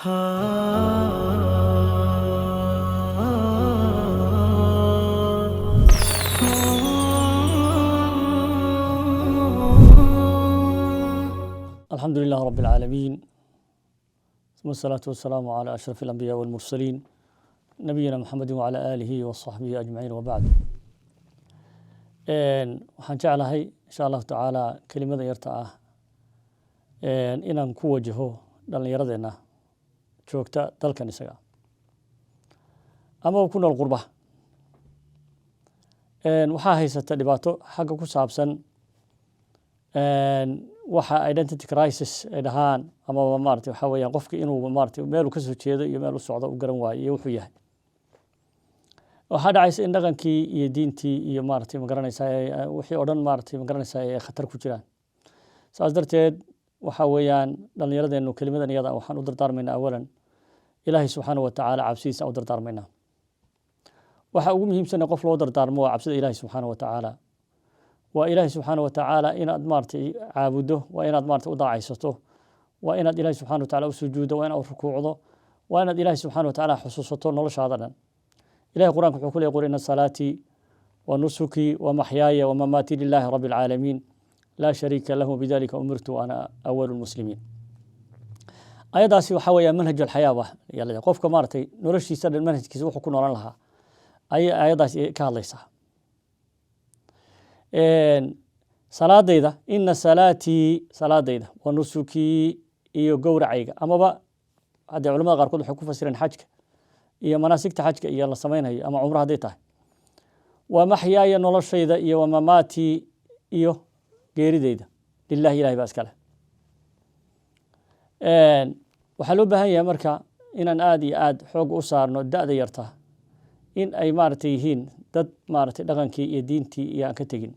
الحمد لله رب العالمين، ثم الصلاة والسلام على أشرف الأنبياء والمرسلين نبينا محمد وعلى آله وصحبه أجمعين وبعد. waxaan jeclahay insha allahu tacaala kelimada yarta ah inaan ku wajaho dhallinyaradeenna joogta dalkan isaga ama ku nool qurba. waxaa haysata dhibaato xagga ku saabsan waxa identity crisis ay dhahaan ama maartay waxa weeyaan qofkii inuu maartay meel uu ka soo jeedo iyo meel uu socdo u garan waayo iyo wuxuu yahay. waxaa dhacaysa in dhaqankii iyo diintii iyo maartay ma garanaysaa wixii oo dhan maartay ma garanaysaa ay khatar ku jiraan. saas darteed waxa weeyaan dhallinyaradeenu kelimadan iyada waxaan u dardaarmaynaa awalan ilaahay subxaanahu wa tacaala cabsidiisa u dardaarmaynaa. waxa ugu muhiimsan qof loo dardaarmo waa cabsida ilaahay subxaanahu wa tacaala. waa ilaahay subxaanahu wa tacaala inaad maartay caabudo, waa inaad maartay u daacaysato, waa inaad ilaahay subxaanahu wa tacaala u sujuudo, waa inaad u rukuucdo, waa inaad ilaahay subxaanahu wa tacaala xusuusato noloshaada dhan. إلهي القرآن wuxuu ku leeyahay qul inna salaati wa nusuki wa mahyaaya wa mamaati lillahi rabbil aalamiin laa shariika lahu bidhalika umirtu wa ana awwalul muslimiin. ayadaasi waxa weeyaan manhajul xayaa yalla qofka maartay noloshiisa dhan manhajkiisa wuxuu ku noolan lahaa ayadaasi ka hadlaysaa. salaadayda inna salaadayda wa nusuki iyo gowracayga amaba hadda culimada qaarkood waxay ku fasireen xajka iyo manaasigta xajka iyo la samaynayo ama umrah haday tahay. waa maxyaaya noloshayda iyo waa mamaati iyo geeridayda lillahi ilaahay baa iska leh. waxaa loo baahan yahay marka inaan aad iyo aad xoog u saarno da'da yarta in ay maartay yihiin dad maartay dhaqankii iyo diintii iyo aan ka tegin.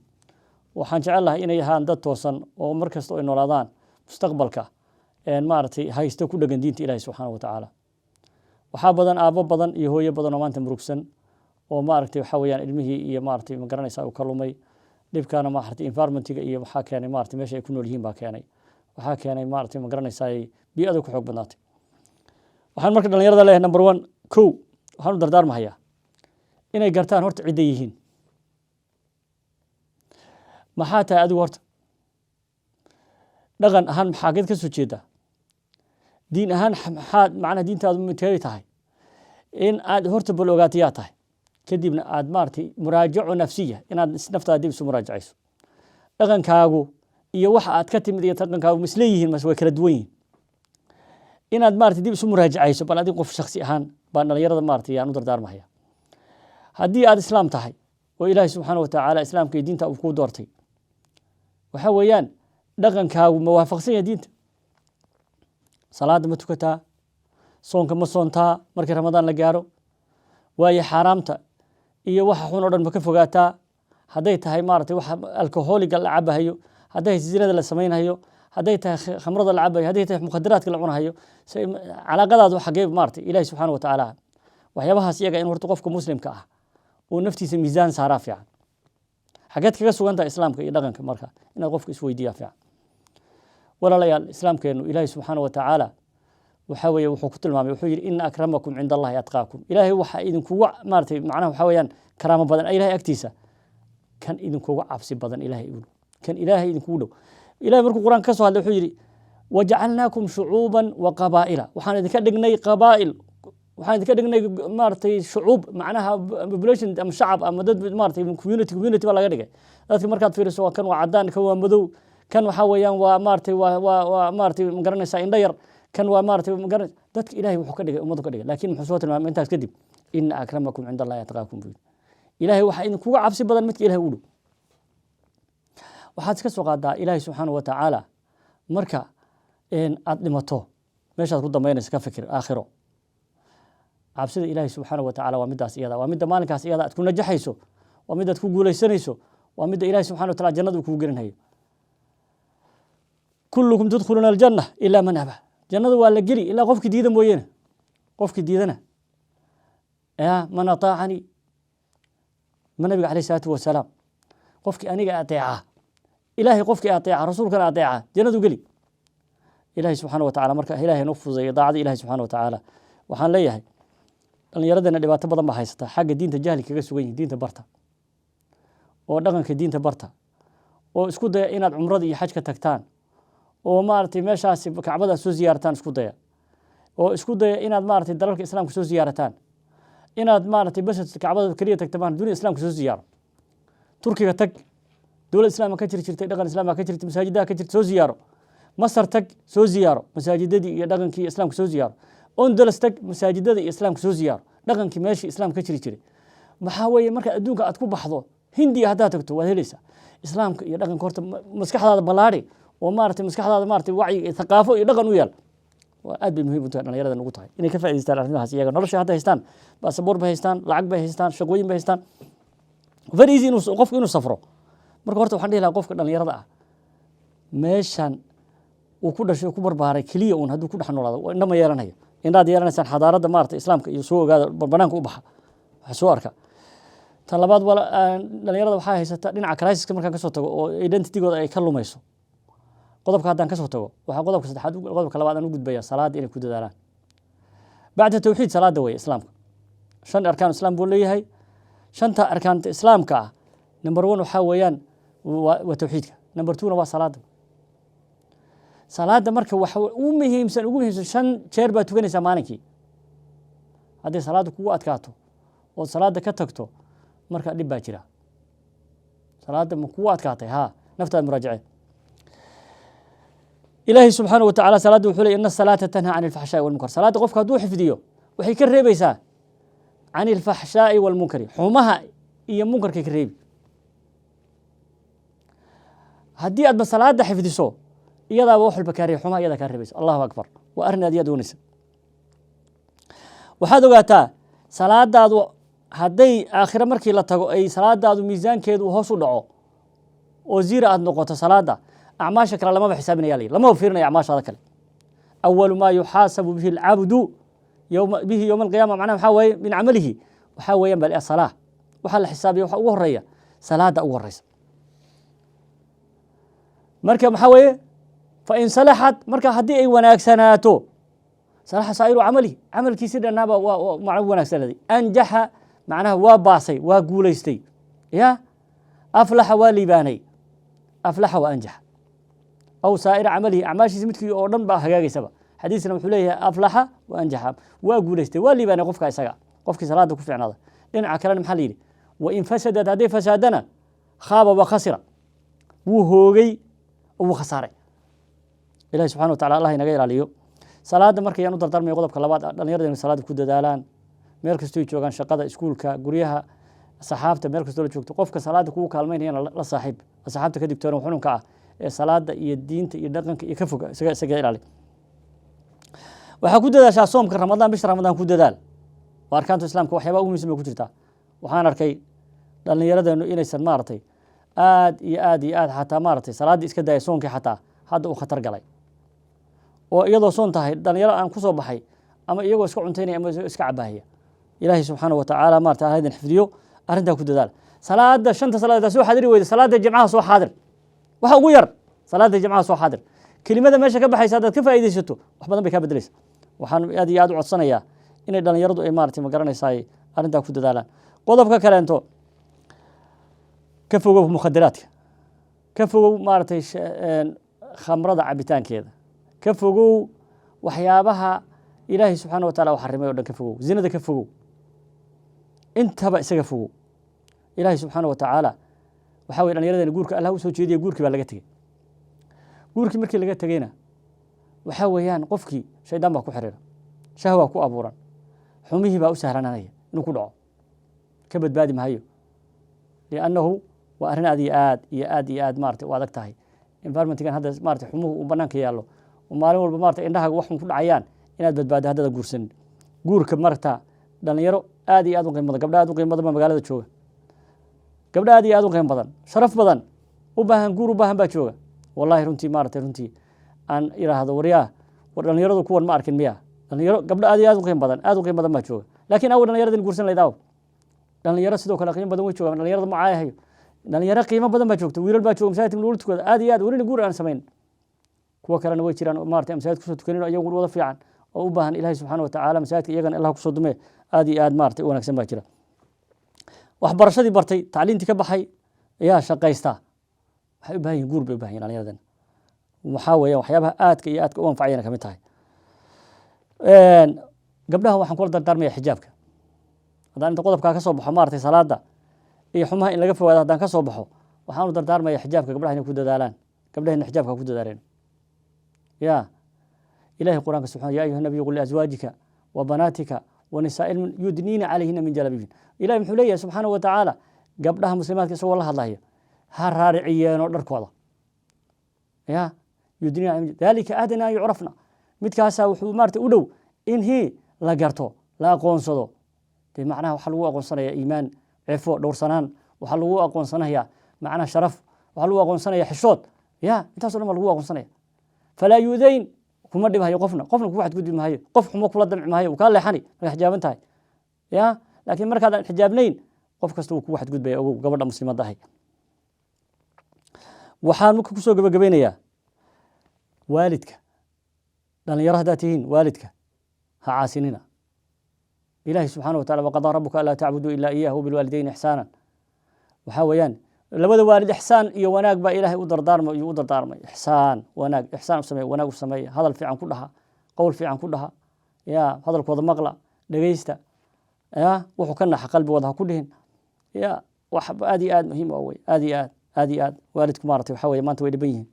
waxaan jecelahay inay ahaan dad toosan oo markasta ay noolaadaan mustaqbalka maartay haysto ku dhagan diinta ilaahay subxaanahu wa tacaala. waxaa badan aabo badan iyo hooyo badan oo maanta murugsan oo maartay waxa weeyaan ilmihii iyo maartay ma garanaysaa uu ka lumay dhibkaana maartay environmentiga iyo waxa keenay maartay meesha ay ku nool yihiin baa keenay. waxaa keenay maartay ma garanaysaa bi'ada ku xoog badnaatay. waxaan marka dhalinyarada leeyahay number 1 waxaan u dardaarmayaa inay gartaan horta cid ay yihiin. maxaa tahay adigu horta dhaqan ahaan maxaa ka soo jeedaa, diin ahaan maxaa macna diintaadu mitay tahay in aad horta bal ogaatiyaa tahay kadibna aad maartay muraajaco nafsiya inaad naftaada dib isu muraajacayso. dhaqankaagu iyo waxa aad ka timid iyo dhaqankaagu misleeyihiin mas way kala duwan yihiin. inaad maartay dib isu muraajacayso bal adiga qof shakhsi ahaan baan dhalinyarada maartay yaan u dardaarmaya. haddii aad islaam tahay oo ilaahay subxaanahu wa tacaala islaamka iyo diinta uu ku doortay waxa weeyaan dhaqankaagu ma waafaqsan yahay diinta. salaada ma tukataa, soonka ma soontaa markii ramadaan la gaaro, waayo xaraamta iyo waxa xun oo dhan ma ka fogaataa. hadday tahay maartay waxa alkoholiga la cabahayo, hadday zinada la samaynayo, hadday tahay khamrada la cabahayo, hadday tahay mukhadaraadka la cunahayo, calaaqadaadu xagee maartay ilaahay subxaanahu wa tacaala waxyaabahaas iyaga in horta qofka muslimka ah uu naftiisa miisaan saaraa fiican. xageed kaga sugan tahay islaamka iyo dhaqanka marka inaad qofka isweydiiyaa fiican. walaalayaal islaamkeenu ilaahay subxaanahu wa tacaala waxa weeye wuxuu ku tilmaamay wuxuu yiri inna akramakum cinda allahi atqaakum. ilaahay waxa idinkugu maartay macnaha waxa weeyaan karaamo badan ilaahay agtiisa kan idinkugu cabsi badan ilaahay u kan ilaahay idinkugu dhow. ilaahay markuu quraan ka soo hadlay wuxuu yiri waja'alnaakum shu'uuban wa qabaa'ila. waxaan idinka dhignay qabaa'il, waxaan idinka dhignay maartay shu'uub macnaha population ama shacab ama dad maartay community baa laga dhigay. dadka markaad fiiriso kan waa cadaan, kan waa madow, kan waxa weeyaan waa maartay waa maartay ma garanaysaa indha yar, kan waa maartay ma garan dadka ilaahay wuxuu ka dhigay ummadu ka dhigay. laakiin muxuu soo tilmaamay intaas kadib inna akramakum cinda allahi atqaakum. ilaahay waxa idinkugu cabsi badan midka ilaahay u dhow. waxaad iska soo qaadaa ilaahay subxaanahu wa tacaala marka aad dhimato meeshaad ku dambaynaysa ka fikir aakhiro. cabsida ilaahay subxaanahu wa tacaala waa midaas iyada, waa midda maalinkaas iyada aad ku najaxayso, waa midda aad ku guulaysanayso, waa midda ilaahay subxaanahu wa tacaala jannada uu kugu gelinayo. kullukum tadkhuluna aljanna ila man aba. jannada waa la geli ilaa qofkii diida mooyeene. qofkii diidana man ataacani ma nabiga calayhi salaatu wasalaam qofkii aniga ateeca ilaahay qofkii ateeca rasuulkana ateeca jannadu geli. إلهي سبحانه وتعالى مركا إلهي نفوذ ضاعد إلهي سبحانه وتعالى وحان ليهي أن يردنا دبات بدن ما هيستا حق دين تجاهل كغا سوغين دين تبرتا oo dhaqanka diinta barta oo isku daya inaad umrada iyo xajka tagtaan oo maartay meeshaas kacbada soo ziyaartaan isku daya oo isku daya inaad maartay dalalka islaamka soo ziyaarataan inaad maartay bas kacbada kaliya tagtaan dunida islaamka soo ziyaaro turkiga tag dawladda islaamka ka jirtay dhaqan islaamka ka jirtay masaajidaha ka jirtay soo ziyaaro masar tag soo ziyaaro masaajidadii iyo dhaqankii islaamka soo ziyaaro Onduras tag masaajidada iyo islaamka soo ziyaaro dhaqankii meeshii islaamka ka jiray maxaa weeye marka adduunka aad ku baxdo هندي هذا تكتو وهليسا إسلام يدقن كورت مسكح هذا بلاري ومارتي مسكح هذا مارتي وعي ثقافة يدقن ويال وأدب مهم بتوعنا يرد النقطة إني كيف يستان عرفنا هسيجا نرش هذا هستان باسبور بهستان لعق بهستان شقوين بهستان فريزي نص وقف إنه سفره مركورت وحندي لا قف كنا يرد ماشان وكل شيء كبر بحر كلية هذا كل حنور هذا وإنما يرنا هي إن هذا يرنا سان حضارة مارت إسلام يسوع هذا بنانك وبحر حسوارك talabaad wala dhalinyarada waxa haysata dhinaca crisis markaan ka soo tago oo identity-gooda ay ka lumayso qodobka haddaan ka soo tago waxa qodobka saddexaad qodobka labaad aan u gudbaya salaad inay ku dadaalaan bacda tawxiid salaada way islaamka shan arkaan islaam buu leeyahay shanta arkaanta islaamka number 1 waxa weeyaan waa tawxiidka number 2 waa salaada salaada marka waxa ugu muhiimsan shan jeer baa tukanaysaa maalinkii haddii salaadu kugu adkaato oo salaada ka tagto marka dib baa jira salaada ma ku adkaatay ha naftaada muraajace ilaahi subhanahu wa ta'ala salaadu wuxuu leeyahay inna salata tanha 'anil fahsha'i wal munkar salaada qofka haduu xifdiyo waxay ka reebaysaa 'anil fahsha'i wal munkar xumaha iyo munkarka ka reebi hadii aad salaada xifdiso iyada wax walba ka reeb xumaha iyada ka reebaysa Allahu akbar wa arina adiyad unisa waxaad ogaataa salaadaadu hadday aakhira markii la tago ay salaadaadu miisaankeedu hoos u dhaco oo zira aad noqoto salaada acmaasha kale lama xisaabinaya lama fiirinayo acmaasha kale awwal ma yuhasabu bihi al-'abdu yawm al-qiyamah macnaha waxa weeye min amalihi waxa weeyaan bal salaah waxa la xisaabiyo waxa ugu horeeya salaada ugu horeysa marka waxa weeye fa in salahat marka hadii ay wanaagsanaato salaha saa'iru amalkiisa dhanaba waa wanaagsanaaday anjaha معناها واباسي وقوليستي يا أفلح وليباني أفلح وأنجح أو سائر عمله أعماش زمتك أردن بحقاقي سبا حديثنا محليه أفلح وأنجح وقوليستي وليباني قفك إساقا قفك صلاة كفي عن هذا لأن عكران محليلي وإن فسدت هذه فسادنا خاب وخسر وهوغي وخساري إلهي سبحانه وتعالى الله ينغير عليه صلاة مركي ينظر درمي قضب كلابات لأن يرد أن صلاة كود دالان meel kastoo joogan shaqada iskuulka guriyaha saxaabta meel kastoo la joogto qofka salaada kugu kaalmeynayna la saaxiib saxaabta ka digtoona xununka ah ee salaada iyo diinta iyo dhaqanka iyo ka fog isaga ilaali waxa ku dadaashaa soomka ramadaan bisha ramadaan ku dadaal waa arkaanta islaamka waxyaabo ugu muhiimsan ku jirta waxaan arkay dhalinyaradeennu inaysan maartay aad xataa maartay salaada iska daay soonka xataa hadda uu khatar galay oo iyadoo soon tahay dhalinyaro aan ku soo baxay ama iyagoo iska cuntaynay ama iska cabaahaya إلهي سبحانه وتعالى ما ارتاح هذا الحفظيو أرنتها كدال صلاة شنت صلاة سو حاضر ويد صلاة الجماعة سو حاضر وحا غير صلاة الجماعة سو حاضر كلمة ما شك بحي سادات كيف أيدي ستو وحبنا بك بدريس وحن هذه يادو عصنا يا إن دان يردو إمارتي مقرن ساي أرنتها كدال قضبك كلانتو كفوا مخدرات كفوا مارتي خمرة عبيتان كذا كفوا وحيابها إلهي سبحانه وتعالى وحرمه ودن كفوا زنا كفوا انت بقى سقفوا إلهي سبحانه وتعالى وحاول أن يرد جورك الله وسوي جدي جورك بلغتك جورك مركي لقيت تجينا وحاول يعني قفكي شيء دمك وحرر شهوة كو أبورا حميه بقى سهرنا هي نقول كبد بادي مهيو لأنه وأرنا دي آد مارت وادك تاهي environment كان هذا مارت حموه وبنانك يالله ومالين والبمارت إنها وحم كل عيان inaad badbaado hadda guursan guurka marta dhalinyaro aad iyo aad u qiimo badan gabdhaha aad u qiimo badan magaalada jooga gabdhaha aad iyo aad u qiimo badan sharaf badan u baahan guur u baahan baa jooga wallahi runtii aan iraahdo wariyaa war dhalinyaradu kuwan ma arkin miya dhalinyaro gabdhaha aad iyo aad u qiimo badan baa jooga laakiin aw dhalinyaradin guursan leedahay dhalinyaro sidoo kale qiimo badan way joogaan dhalinyarada ma caayahay dhalinyaro qiimo badan baa joogta wiilal baa jooga masaajidka luludkooda aad iyo aad weli guur aan sameyn kuwa kalena way jiraan maartay masaajid kusoo tukanin iyagu wada fiican oo u baahan ilaahay subxaanahu wa tacaala masaajidka iyagana allah kusoo dume aad iyo aad maartay u wanaagsan baa jira waxbarashadii bartay tacliintii ka baxay ayaa shaqaysta waxay u baahan yihiin guur bay u baahan yihiin dhallinyaradan waxaa weeyaan waxyaabaha aadka iyo aadka u anfacayana ka mid tahay gabdhaha waxaan kula dardaarmaya xijaabka haddaan inta qodobkaa ka soo baxo maartay salaada iyo xumaha in laga fogaado haddaan ka soo baxo waxaan u dardaarmaya xijaabka gabdhaha inay ku dadaalaan gabdhahina xijaabka ku dadaaleen يا إلهي القرآن سبحانه يا أيها النبي قل لأزواجك وبناتك ونساء يدنين عليهن من جلابيبهن إلهي محوليه سبحانه وتعالى قبلها مسلمات كسوى الله الله هرارعيين ودركوضا يا يدنين عليهن ذلك أدنى يعرفنا متكاسا وحمارت أولو إن هي لا قرتو لا قونصدو بمعنى وحلوه أقونصنا يا إيمان عفو دور سنان وحلوه أقونصنا يا معنى شرف وحلوه أقونصنا يا حشود يا انت أصلا ملوه أقونصنا فلا يؤذين كما دبها يقفنا قفنا كل واحد قد ما هي قف حمو كل دمع ما هي وكان لي حني حجاب انتهي يا لكن مركز الحجابنين قف كستو كل واحد قد بي او قبل مسلمه ضحي waxaan marka ku soo gabagabeynaya waalidka dhalinyarada daatihiin waalidka ha caasinina ilaahi subhanahu wa ta'ala waqada rabbuka alla ta'budu illa iyyahu bil walidayni ihsanan waxa weeyaan labada waalid ihsaan iyo wanaag ba ilaahay u dardaarmay ihsaan wanaag ihsaan u sameey hadal fiican ku dhaha qowl fiican ku dhaha ya hadalkooda maqla dhageysta ya wuxuu ka nax qalbigooda ku dhihin ya wax aad iyo aad muhiim ah way aad iyo aad waalidku maartay waxa weeye maanta way dhiban yihiin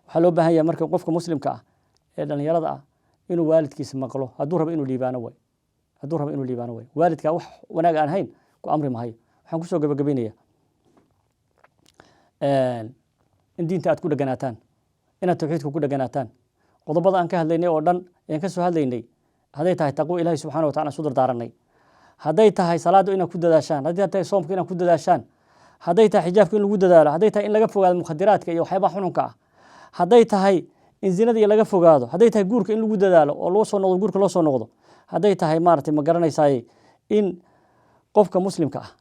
waxa loo baahan yahay marka qofka muslimka ah ee dhalinyarada ah inuu waalidkiisa maqlo hadduu rabo inuu liibaano way waalidka wax wanaag aan hayn ku amri maayo waxaan ku soo gabagabeynaya in diinta aad ku dhaganaataan inaad tawxiidka ku dhaganaataan qodobada aan ka hadlaynay oo dhan aan ka soo hadlaynay haday tahay taqwo ilaahay subxaanahu wa ta'ala soo dardaaranay haday tahay salaadu inaad ku dadaashaan haday tahay soomka inaad ku dadaashaan haday tahay xijaabka in lagu dadaalo haday tahay in laga fogaado mukhadaraadka iyo waxyaabaha xununka ah haday tahay in zinada laga fogaado haday tahay guurka in lagu dadaalo oo loo soo noqdo guurka loo soo noqdo haday tahay maartay ma garanaysaa in qofka muslimka ah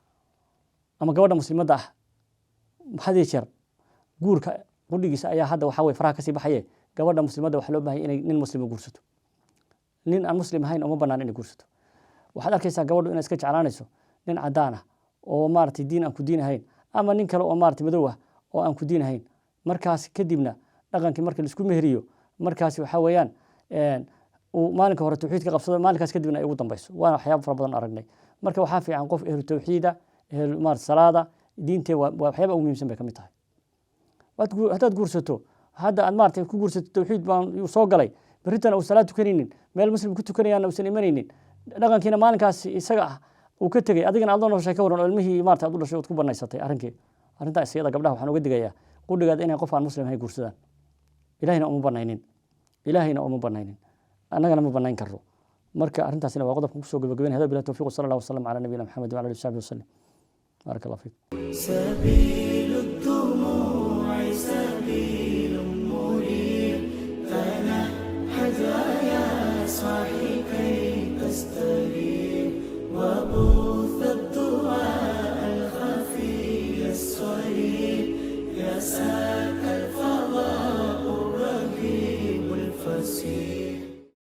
ama gabadha muslimadda ah hadii jeer guurka qudhigiisa ayaa hadda waxa way faraha ka sii baxayay gabadha muslimadda waxa loo baahay inay nin muslim guursato nin aan muslim ahayn uma banaan inay guursato waxaad arkaysaa gabadhu inay iska jeclaanayso nin cadaan ah oo maartay diin aan ku diin ahayn ama nin kale oo maartay madow ah oo aan ku diin ahayn markaas kadibna dhaqankii markii la isku mehriyo markaas waxa weeyaan uu maalinka hore tawxiidka qabsado maalinkaas kadibna ay ugu dambayso waana waxyaabo fara badan aragnay marka waxa fiican qof ehlu tawxiida ehlu maartay salaada diintee waa waxyaabo ugu muhiimsan bay kamid tahay hadaad guursato hadda aad maartay ku guursato tawxiid baan soo galay baritan uu salaad tukanaynin meel muslim ku tukanayaan uusan imanaynin dhaqankiina maalinkaas isaga ah uu ka tagay adigana aad noo sheekay waran ilmihii maartay aad u dhashay oo ku banaysatay arrintaas iyada gabdhaha waxaan uga digayaa qudhigaad inay qof aan muslim ahayn guursadaan ilaahina uma banaynin annagana ma banayn karro marka arrintaasina waa qodobka ku soo gabagabeynaya hada billahi tawfiiq sallallahu alayhi wa sallam ala nabiyina muhammad wa ala alihi wa sahbihi wa sallam barakallahu fiik